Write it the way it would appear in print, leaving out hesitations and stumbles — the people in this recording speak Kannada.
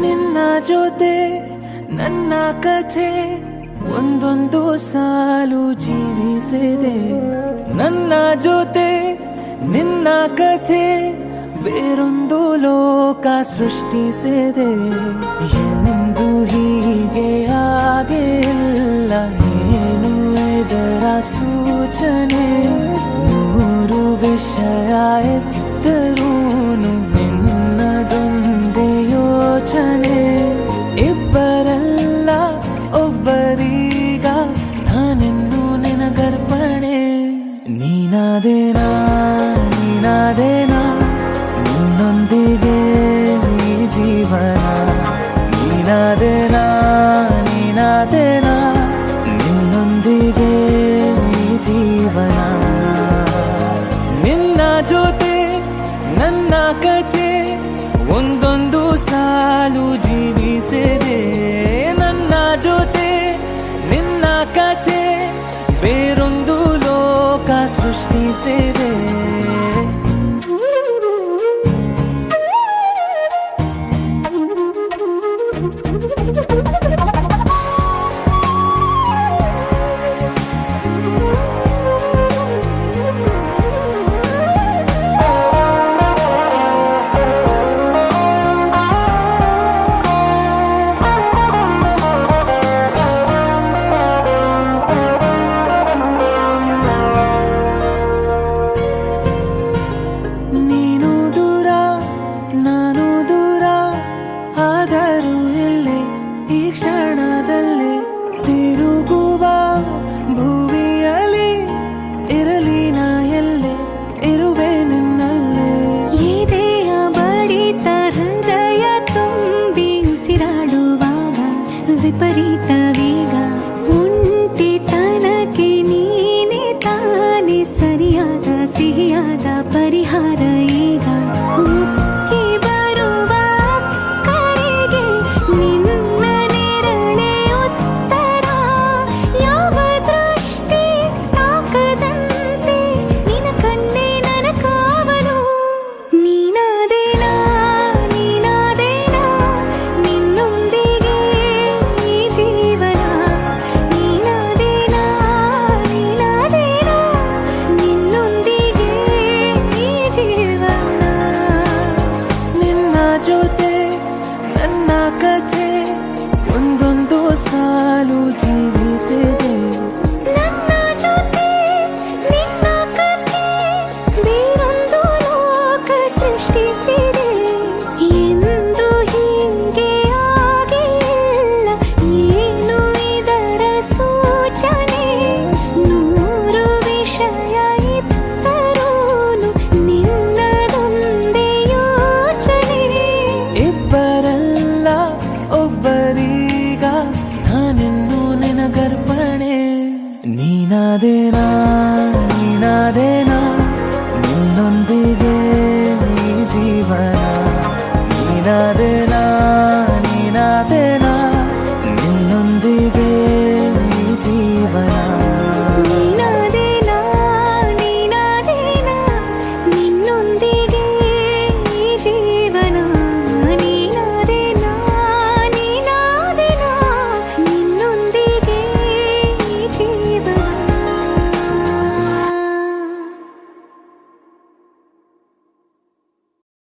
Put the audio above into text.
ನಿನ್ನ ಜೊತೆ ನನ್ನ ಕಥೆ ಒಂದೊಂದು ಸಾಲು ಜೀವಿಸಿದೆ. ನನ್ನ ಜೊತೆ ನಿನ್ನ ಕಥೆ ಬೇರೊಂದು ಲೋಕ ಸೃಷ್ಟಿಸಿದೆ. ಎಂದು ಹೀಗೆ ಆಗಿಲ್ಲ, ಏನು ಇದರ ಸೂಚನೆ? ನೂರು ವಿಷಯ ಎತ್ತರೂನು ನಿನ್ನದೊಂದೇ ಯೋಚನೆ. ಇಬ್ಬರಲ್ಲ ಒಬ್ಬರೀಗ ನಾನಿನ್ನು ನಿನಗರ್ಪಣೆ. ನೀನಾದೇನಾ ನೀನಾದೇನಾ ನಿನ್ನೊಂದಿಗೆ ಈ ಜೀವನ. ನೀನಾದೇನಾ ನೀನಾದೇನಾ ನಿನ್ನೊಂದಿಗೆ ಈ ಜೀವನ. ನಿನ್ನ ಜೊತೆ ನನ್ನ ಕಥೆ ಒಂದೊಂದು ಸಾಲು ಜೀವಿಸಿದೆ. ನನ್ನ ಜೊತೆ ನಿನ್ನ ಕಥೆ ಬೇರೊಂದು ಲೋಕ ಸೃಷ್ಟಿಸಿದೆ. ಆದರೂ ಇಲ್ಲೇ ಈ ಕ್ಷಣದಲ್ಲಿ ತಿರುಗುವ ಭುವಿಯಲ್ಲಿ ಇರಲಿ ನಾ ಎಲ್ಲೆ ಇರುವೆ ನಿನ್ನಲ್ಲೇ. ಎದೆಯ ಬಡಿತ ಹೃದಯ ತುಂಬಿ ಉಸಿರಾಡುವಾಗ ವಿಪರೀತ ವೇಗ. ಒಂಟಿತನಕ್ಕೆ ನೀನೆ ತಾನೆ ಸರಿಯಾದ ಸಿಹಿಯಾದ ಪರಿಹಾರ ಈಗ. ಜೊತೆ ನನ್ನ ಕಥೆ ಒಂದೊಂದು ಸಾಲು ಜೀವ